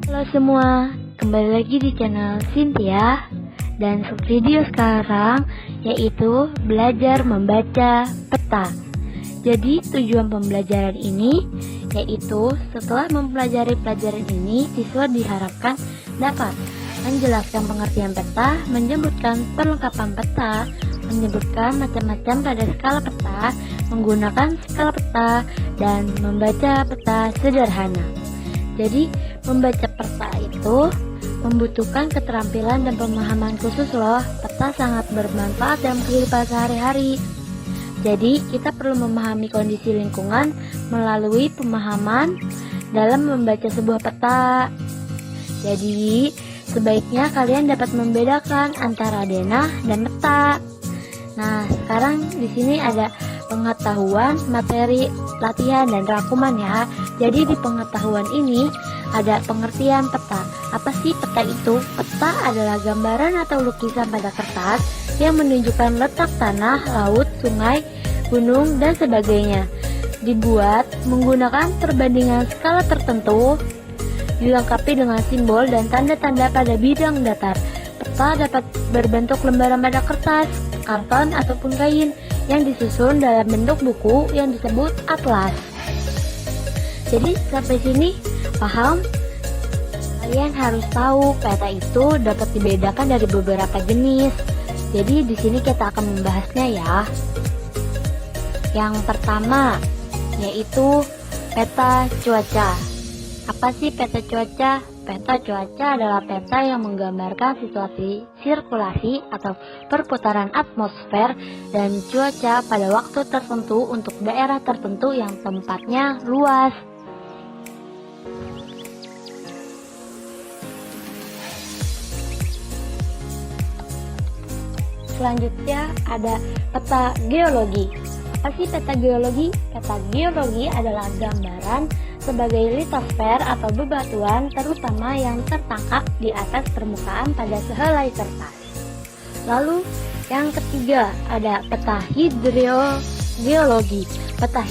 Halo semua, kembali lagi di channel Cynthia. Dan video sekarang yaitu belajar membaca peta. Jadi tujuan pembelajaran ini yaitu setelah mempelajari pelajaran ini, siswa diharapkan dapat menjelaskan pengertian peta, menyebutkan perlengkapan peta, menyebutkan macam-macam pada skala peta, menggunakan skala peta, dan membaca peta sederhana. Jadi membaca peta itu membutuhkan keterampilan dan pemahaman khusus loh. Peta sangat bermanfaat dalam kehidupan sehari-hari. Jadi kita perlu memahami kondisi lingkungan melalui pemahaman dalam membaca sebuah peta. Jadi sebaiknya kalian dapat membedakan antara denah dan peta. Nah, sekarang di sini ada pengetahuan, materi, latihan, dan rangkuman ya. Jadi di pengetahuan ini ada pengertian peta. Apa sih peta itu? Peta adalah gambaran atau lukisan pada kertas yang menunjukkan letak tanah, laut, sungai, gunung, dan sebagainya. Dibuat menggunakan perbandingan skala tertentu, dilengkapi dengan simbol dan tanda-tanda pada bidang datar. Peta dapat berbentuk lembaran pada kertas, karton, ataupun kain yang disusun dalam bentuk buku yang disebut atlas. Jadi sampai sini paham? Kalian harus tahu peta itu dapat dibedakan dari beberapa jenis. Jadi di sini kita akan membahasnya ya. Yang pertama yaitu peta cuaca. Apa sih peta cuaca? Peta cuaca adalah peta yang menggambarkan situasi sirkulasi atau perputaran atmosfer dan cuaca pada waktu tertentu untuk daerah tertentu yang tempatnya luas. Selanjutnya ada peta geologi. Apa sih peta geologi? Peta geologi adalah gambaran sebagai litosfer atau bebatuan terutama yang tertangkap di atas permukaan pada sehelai kertas. Lalu yang ketiga ada peta hidrogeologi. Peta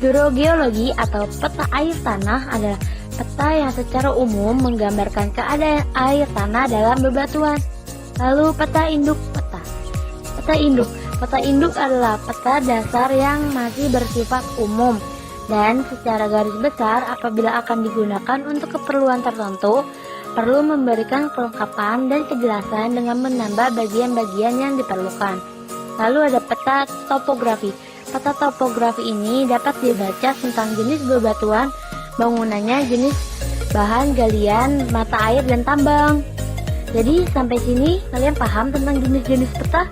hidrogeologi atau peta air tanah adalah peta yang secara umum menggambarkan keadaan air tanah dalam bebatuan. Lalu peta induk. Peta induk adalah peta dasar yang masih bersifat umum dan secara garis besar apabila akan digunakan untuk keperluan tertentu perlu memberikan kelengkapan dan kejelasan dengan menambah bagian-bagian yang diperlukan. Lalu ada peta topografi. Peta topografi ini dapat dibaca tentang jenis bebatuan, bangunannya, jenis bahan galian, mata air, dan tambang. Jadi sampai sini kalian paham tentang jenis-jenis peta?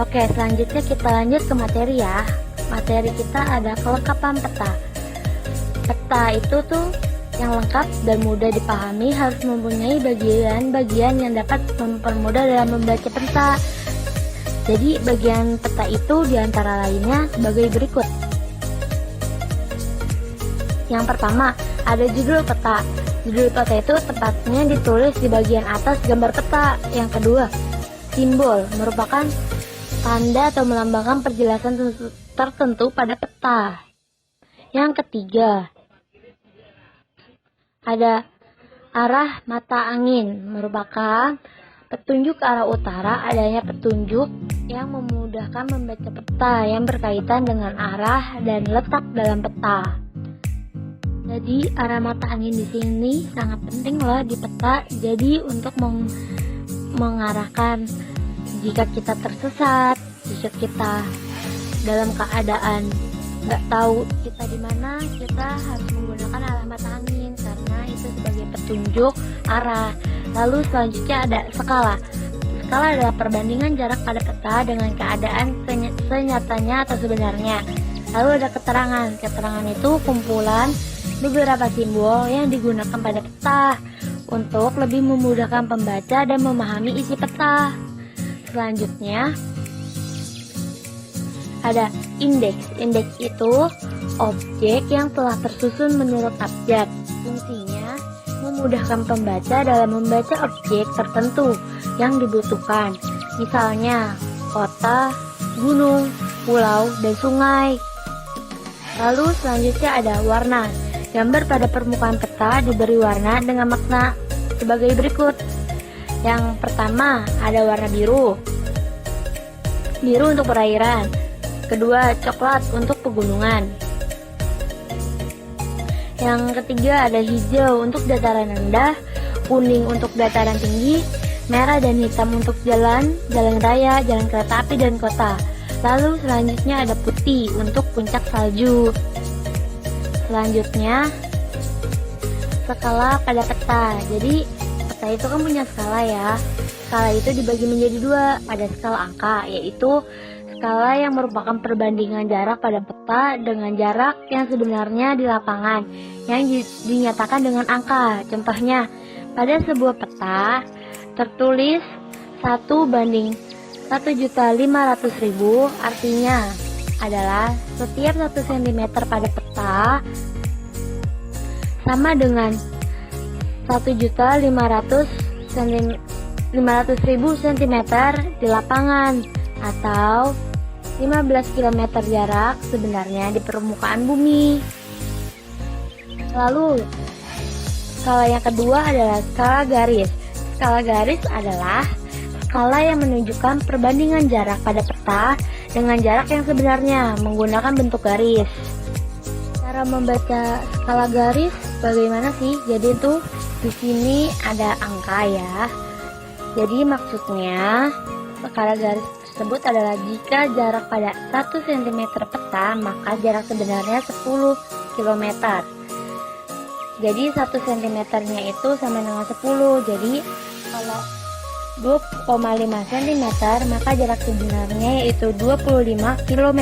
Oke, selanjutnya kita lanjut ke materi ya. Materi kita ada kelengkapan peta. Peta itu tuh yang lengkap dan mudah dipahami harus mempunyai bagian-bagian yang dapat mempermudah dalam membaca peta. Jadi bagian peta itu diantara lainnya sebagai berikut. Yang pertama ada judul peta. Judul peta itu tepatnya ditulis di bagian atas gambar peta. Yang kedua, simbol merupakan tanda atau melambangkan perjelasan tertentu pada peta. Yang ketiga, ada arah mata angin, merupakan petunjuk ke arah utara. Adanya petunjuk yang memudahkan membaca peta yang berkaitan dengan arah dan letak dalam peta. Jadi arah mata angin di sini sangat penting loh di peta. Jadi untuk mengarahkan jika kita tersesat, jika kita dalam keadaan nggak tahu kita di mana, kita harus menggunakan arah mata angin karena itu sebagai petunjuk arah. Lalu selanjutnya ada skala. Skala adalah perbandingan jarak pada peta dengan keadaan senyatanya atau sebenarnya. Lalu ada keterangan. Keterangan itu kumpulan beberapa simbol yang digunakan pada peta untuk lebih memudahkan pembaca dan memahami isi peta. Selanjutnya ada indeks. Indeks itu objek yang telah tersusun menurut abjad. Fungsinya memudahkan pembaca dalam membaca objek tertentu yang dibutuhkan. Misalnya kota, gunung, pulau, dan sungai. Lalu selanjutnya ada warna. Gambar pada permukaan peta diberi warna dengan makna sebagai berikut. Yang pertama ada warna biru. Biru untuk perairan. Kedua, coklat untuk pegunungan. Yang ketiga ada hijau untuk dataran rendah, kuning untuk dataran tinggi, merah dan hitam untuk jalan raya, jalan kereta api dan kota. Lalu selanjutnya ada putih untuk puncak salju. Selanjutnya skala pada peta. Jadi peta itu kan punya skala ya. Skala itu dibagi menjadi dua. Ada skala angka, yaitu skala yang merupakan perbandingan jarak pada peta dengan jarak yang sebenarnya di lapangan yang dinyatakan dengan angka. Contohnya, pada sebuah peta tertulis 1:1.500.000, artinya adalah setiap 1 cm pada peta sama dengan 1.500.000 cm di lapangan, atau 15 km jarak sebenarnya di permukaan bumi. Lalu skala yang kedua adalah skala garis. Skala garis adalah skala yang menunjukkan perbandingan jarak pada peta dengan jarak yang sebenarnya menggunakan bentuk garis. Cara membaca skala garis bagaimana sih? Jadi itu di sini ada angka ya. Jadi maksudnya skala garis tersebut adalah jika jarak pada 1 cm peta, maka jarak sebenarnya 10 km. Jadi 1 cm-nya itu sama dengan 10. Jadi kalau 2,5 cm, maka jarak sebenarnya yaitu 25 km.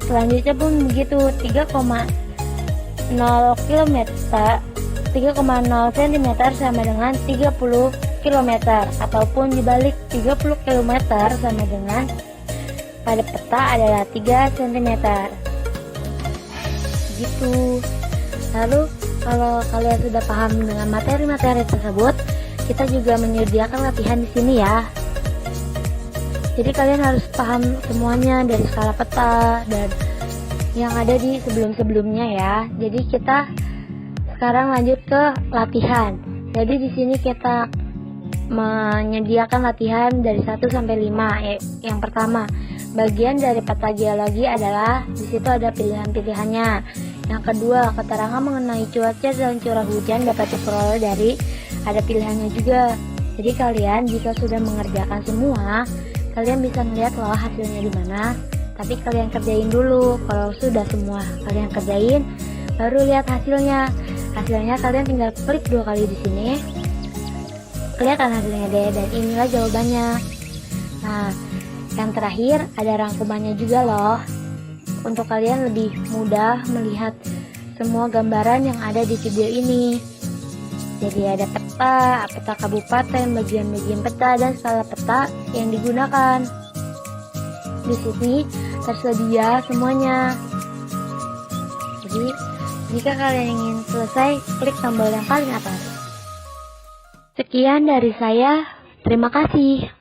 Selanjutnya pun begitu, 3,0 cm sama dengan 30 km, ataupun dibalik 30 km sama dengan pada peta adalah 3 cm. Gitu. Lalu kalau kalian sudah paham dengan materi-materi tersebut, kita juga menyediakan latihan di sini ya. Jadi kalian harus paham semuanya dari skala peta dan yang ada di sebelum-sebelumnya ya. Jadi kita sekarang lanjut ke latihan. Jadi di sini kita menyediakan latihan dari 1 sampai 5. Yang pertama, bagian dari peta geologi adalah di situ ada pilihan-pilihannya. Yang kedua, keterangan mengenai cuaca dan curah hujan dapat diperoleh dari ada pilihannya juga. Jadi kalian jika sudah mengerjakan semua, kalian bisa melihat loh hasilnya di mana. Tapi kalian kerjain dulu. Kalau sudah semua kalian kerjain, baru lihat hasilnya. Hasilnya kalian tinggal klik 2 kali di sini. Kelihatan hasilnya deh, dan inilah jawabannya. Nah, yang terakhir ada rangkumannya juga loh, untuk kalian lebih mudah melihat semua gambaran yang ada di video ini. Jadi ada peta kabupaten, bagian-bagian peta, dan skala peta yang digunakan. Di sini tersedia semuanya. Jadi jika kalian ingin selesai, klik tombol yang paling atas. Sekian dari saya, terima kasih.